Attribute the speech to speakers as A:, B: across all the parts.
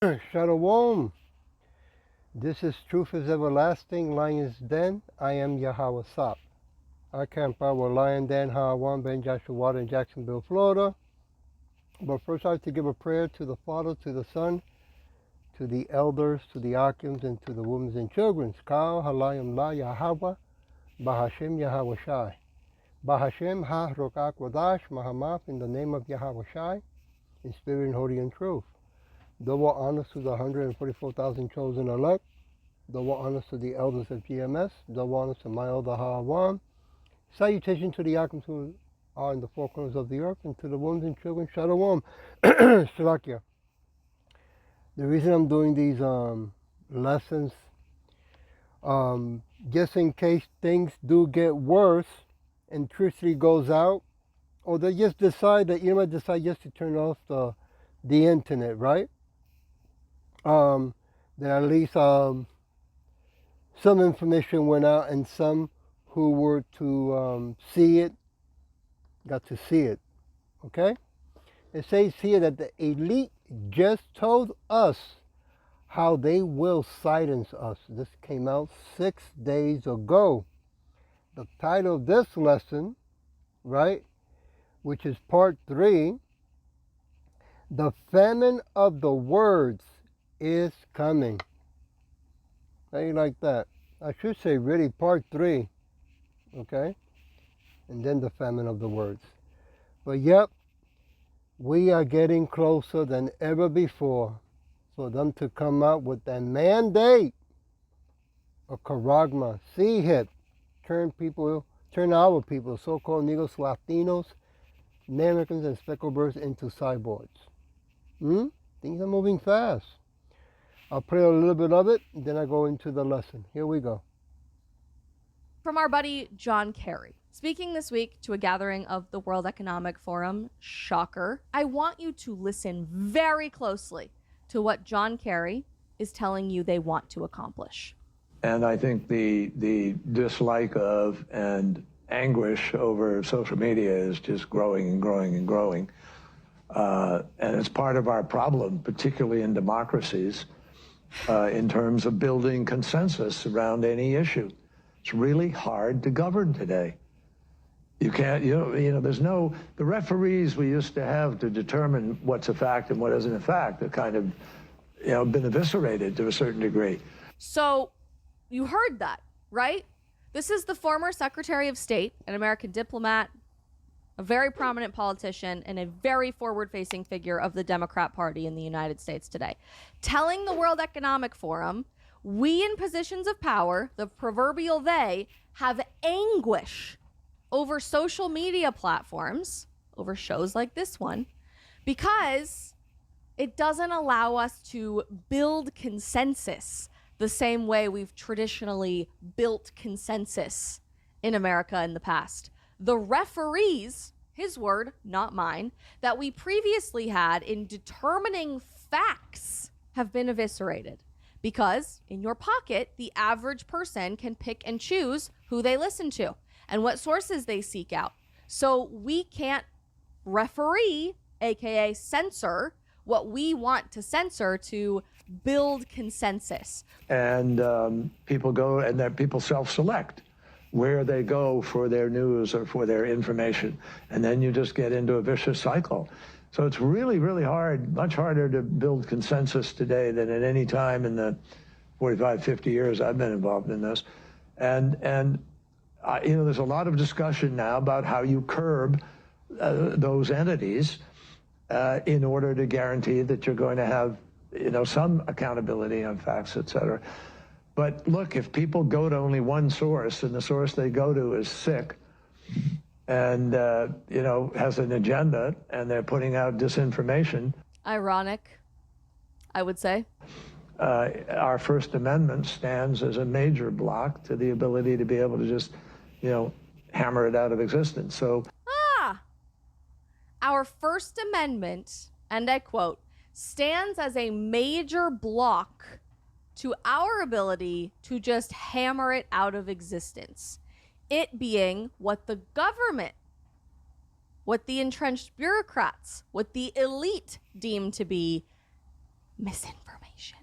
A: Shalom. This is Truth is Everlasting, Lion's Den. I am Yahweh Sop. I camp out with Lion Den, Hawan, Ben Joshua Water in Jacksonville, Florida. But first I have to give a prayer to the Father, to the Son, to the elders, to the Akims, and to the women and children. Kal Halayim La Yahweh, Bahashem Yahweh Shai. Bahashem Ha Rokak Wadash Mahamaf, in the name of Yahweh Shai, in spirit and holy and truth. Double honors to the 144,000 chosen elect. Double honors to the elders of GMS. Double honors to my elder Hawan. Salutation to the Yakim who are in the four corners of the earth, and to the women and children. Shalom. Shalakia. The reason I'm doing these lessons, just in case things do get worse and electricity goes out, or they just decide that you might decide just to turn off the internet, right? Then at least some information went out, and some who were to see it got to see it. Okay? It says here that the elite just told us how they will silence us. This came out 6 days ago. The title of this lesson, right, which is part 3, the famine of the words is coming. How you like that? I should say really part 3, okay? And then the famine of the words. But yep, we are getting closer than ever before for them to come out with that mandate, a charagma, see hit, turn our people, so-called Negros, Latinos, Americans, and speckled birds into cyborgs. Things are moving fast. I'll pray a little bit of it, and then I go into the lesson. Here we go.
B: From our buddy John Kerry. Speaking this week to a gathering of the World Economic Forum, shocker, I want you to listen very closely to what John Kerry is telling you they want to accomplish.
C: And I think the dislike of and anguish over social media is just growing and growing and growing. And it's part of our problem, particularly in democracies, in terms of building consensus around any issue. It's really hard to govern today. You can't, there's no, the referees we used to have to determine what's a fact and what isn't a fact are kind of, been eviscerated to a certain degree.
B: So you heard that, right? This is the former Secretary of State, an American diplomat, a very prominent politician, and a very forward-facing figure of the Democrat Party in the United States today, telling the World Economic Forum, we in positions of power, the proverbial they, have anguish over social media platforms, over shows like this one, because it doesn't allow us to build consensus the same way we've traditionally built consensus in America in the past. The referees, his word, not mine, that we previously had in determining facts have been eviscerated. Because in your pocket, the average person can pick and choose who they listen to and what sources they seek out. So we can't referee, aka censor, what we want to censor to build consensus.
C: And people go, and that people self-select where they go for their news or for their information. And then you just get into a vicious cycle. So it's really, really hard, much harder to build consensus today than at any time in the 45, 50 years I've been involved in this. And there's a lot of discussion now about how you curb those entities in order to guarantee that you're going to have, some accountability on facts, et cetera. But look, if people go to only one source and the source they go to is sick and, has an agenda and they're putting out disinformation.
B: Ironic, I would say.
C: Our First Amendment stands as a major block to the ability to be able to just, hammer it out of existence. So.
B: Our First Amendment, and I quote, stands as a major block to our ability to just hammer it out of existence. It being what the government, what the entrenched bureaucrats, what the elite deem to be misinformation. nation.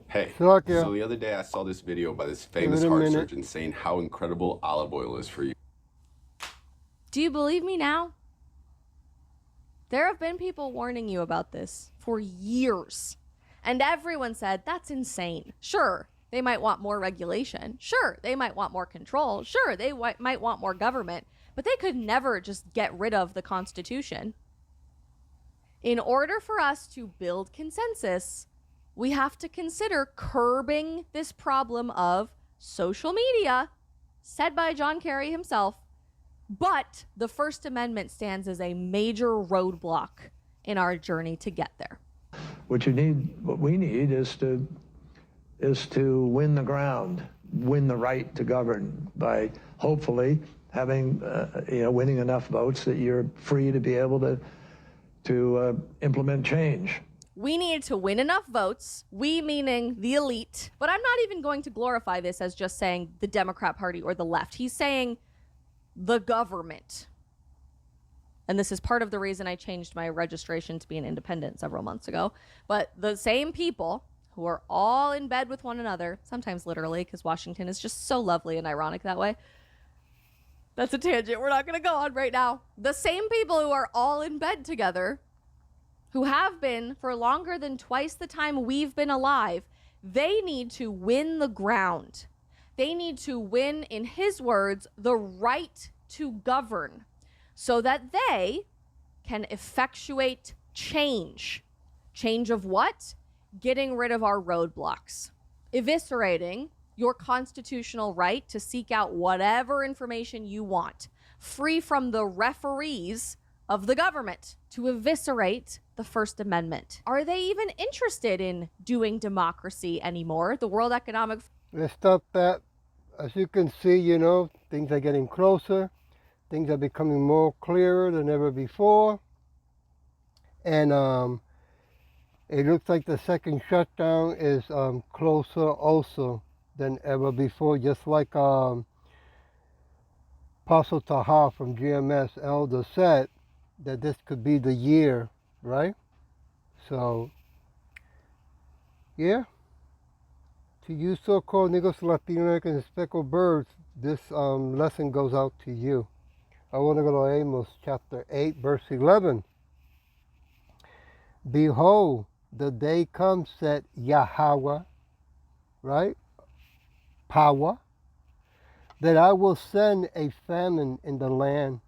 D: Hey,
A: Slakia.
D: so the other day I saw this video by this
A: Give
D: famous
A: it a
D: heart
A: minute.
D: surgeon saying how incredible olive oil is for you.
B: Do you believe me now? There have been people warning you about this for years. And everyone said, that's insane. Sure, they might want more regulation. Sure, they might want more control. Sure, they might want more government. But they could never just get rid of the Constitution. In order for us to build consensus, we have to consider curbing this problem of social media, said by John Kerry himself. But the First Amendment stands as a major roadblock in our journey to get there.
C: What we need is to win the ground, win the right to govern by hopefully having, winning enough votes that you're free to be able to implement change.
B: We needed to win enough votes, we meaning the elite. But I'm not even going to glorify this as just saying the Democrat Party or the left. He's saying the government. And this is part of the reason I changed my registration to be an independent several months ago. But the same people who are all in bed with one another, sometimes literally, because Washington is just so lovely and ironic that way. That's a tangent we're not going to go on right now. The same people who are all in bed together, who have been for longer than twice the time we've been alive, they need to win the ground. They need to win, in his words, the right to govern so that they can effectuate change. Change of what? Getting rid of our roadblocks. Eviscerating your constitutional right to seek out whatever information you want, free from the referees of the government, to eviscerate the First Amendment. Are they even interested in doing democracy anymore? The World Economic...
A: Let's stop that. As you can see, things are getting closer. Things are becoming more clearer than ever before. And it looks like the second shutdown is closer also than ever before. Just like Apostle Taha from GMS Elder said, that this could be the year, right? So, yeah. To you so-called Negros, Latino Americans, and speckled birds, this lesson goes out to you. I want to go to Amos chapter 8, verse 11. Behold, the day comes, said Yahweh, right? Power, that I will send a famine in the land,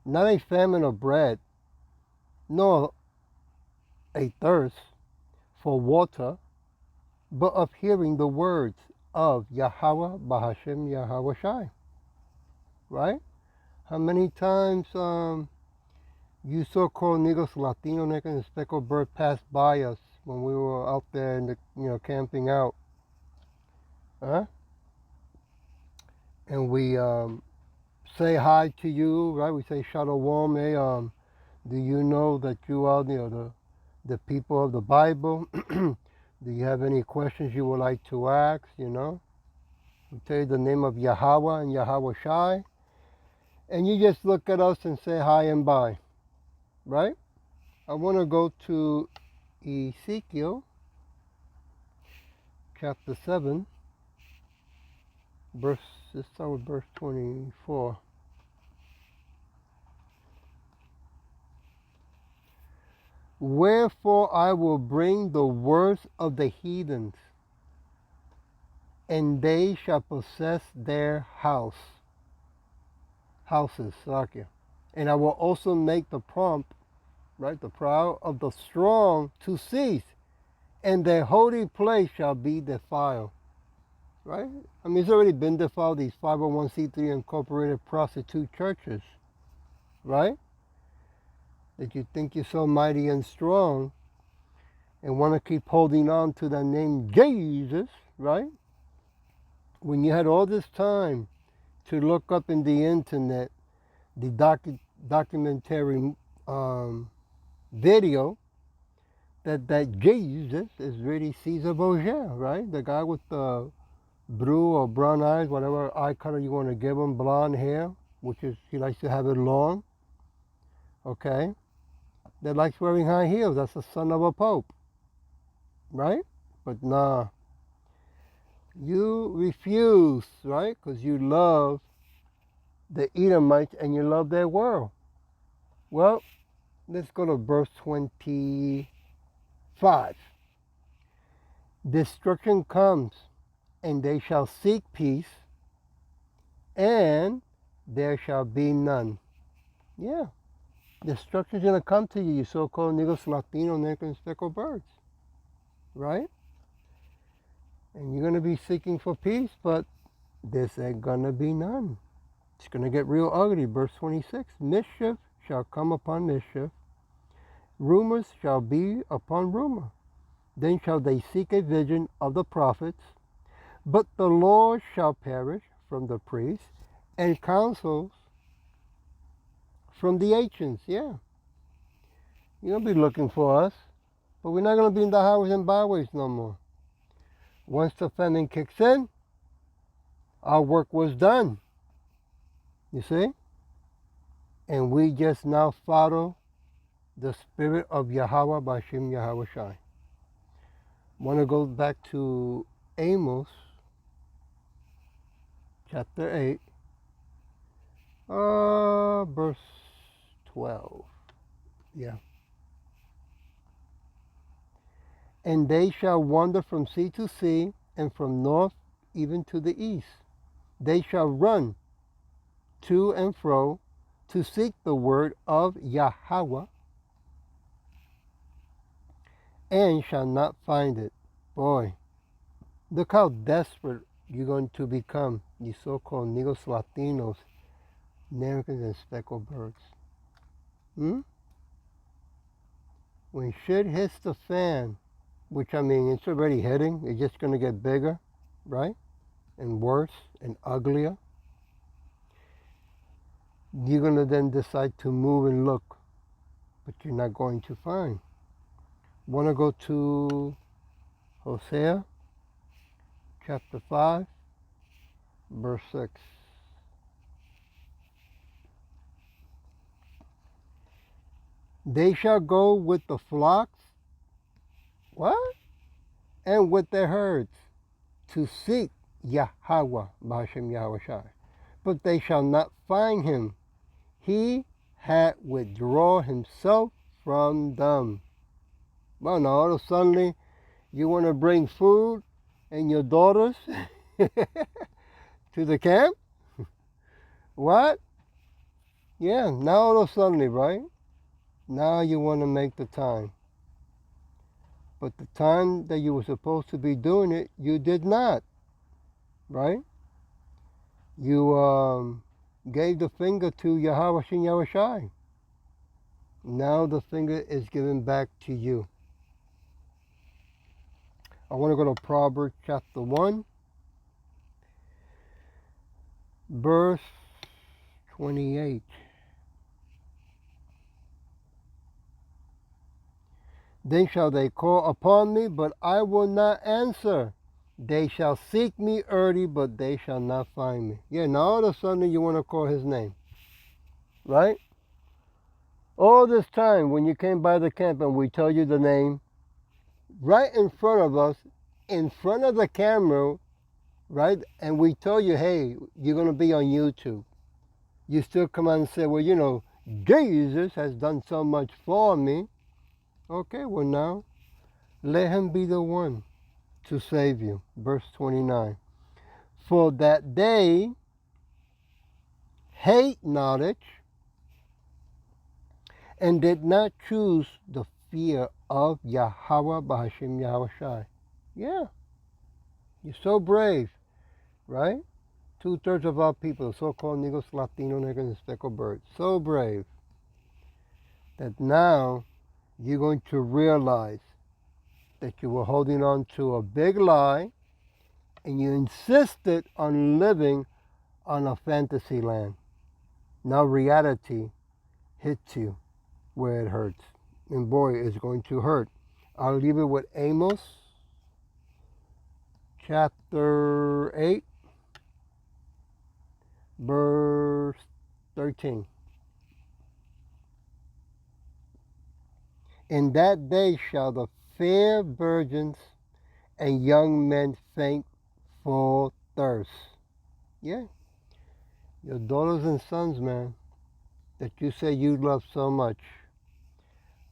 A: not a famine of bread, nor a thirst for water, but of hearing the words of Yahweh Bahashem Yahweh Shai. Right? How many times you so-called Negros, Latino, American, and speckled bird passed by us when we were out there in the, camping out? Huh? And we say hi to you, right? We say Shalom, hey, do you know that you are, the people of the Bible? Do you have any questions you would like to ask, We tell you the name of Yahweh and Yahweh Shai. And you just look at us and say hi and bye, right? I want to go to Ezekiel chapter 7, let's start with verse 24. Wherefore I will bring the worst of the heathens, and they shall possess their houses, and I will also make the prompt, right, the proud of the strong to cease, and their holy place shall be defiled, right? I mean, it's already been defiled, these 501c3 incorporated prostitute churches, right? That you think you're so mighty and strong and want to keep holding on to the name Jesus, right? When you had all this time to look up in the internet the documentary video that Jesus is really Caesar Borgia, right? The guy with the blue or brown eyes, whatever eye color you want to give him, blonde hair, which is, he likes to have it long, okay? that likes wearing high heels. That's the son of a pope, right? But nah, you refuse, right? Because you love the Edomites and you love their world. Well, let's go to verse 25. Destruction comes, and they shall seek peace, and there shall be none. Yeah, destruction's going to come to you, you so-called Negros, Latino, American, speckled birds, right? And you're going to be seeking for peace, but there's going to be none. It's going to get real ugly. Verse 26, mischief shall come upon mischief, rumors shall be upon rumor. Then shall they seek a vision of the prophets, but the Lord shall perish from the priests, and counsels from the ancients. Yeah, you're going to be looking for us, but we're not going to be in the highways and byways no more. Once the famine kicks in, our work was done. You see? And we just now follow the spirit of Yahweh Bashim Yahweh Shai. Want to go back to Amos chapter 8, verse 12. Yeah. And they shall wander from sea to sea, and from north even to the east. They shall run to and fro to seek the word of Yahweh, and shall not find it. Boy, look how desperate you're going to become, you so-called Negros, Latinos, Americans, and speckled birds. When shit hits the fan, which I mean, it's already hitting, it's just going to get bigger, right? And worse and uglier. You're going to then decide to move and look, but you're not going to find. Want to go to Hosea chapter 5, verse 6. They shall go with the flocks, what? And with their herds, to seek Yahweh, B'Hashem Yahweh Shai. But they shall not find him. He had withdrawn himself from them. Well, now all of a sudden you want to bring food and your daughters to the camp? What? Yeah, now all of a sudden, right? Now you want to make the time. But the time that you were supposed to be doing it, you did not. Right? You gave the finger to Yahweh Shin Yahweh Shai. Now the finger is given back to you. I want to go to Proverbs chapter 1, verse 28. Then shall they call upon me, but I will not answer. They shall seek me early, but they shall not find me. Yeah, now all of a sudden you want to call his name. Right? All this time when you came by the camp and we tell you the name, right in front of us, in front of the camera, right? And we tell you, hey, you're going to be on YouTube. You still come out and say, well, you know, Jesus has done so much for me. Okay, well now, let him be the one to save you. Verse 29. For that they hate knowledge and did not choose the fear of Yahweh B'Hashem Yahweh Shai. Yeah, you're so brave, right? 2/3 of our people, so-called Negros, Latino, Americans, and speckled birds, so brave that now you're going to realize that you were holding on to a big lie and you insisted on living on a fantasy land. Now reality hits you where it hurts. And boy, it's going to hurt. I'll leave it with Amos chapter 8, verse 13. In that day shall the fair virgins and young men faint for thirst. Yeah, your daughters and sons, man, that you say you love so much,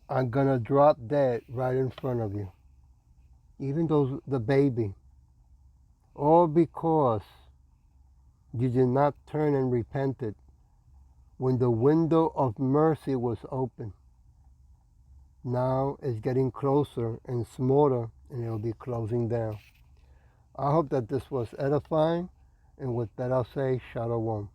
A: are gonna drop dead right in front of you. Even those the baby. All because you did not turn and repented when the window of mercy was open. Now it's getting closer and smaller, and it'll be closing down. I hope that this was edifying, and with that I'll say Shalom.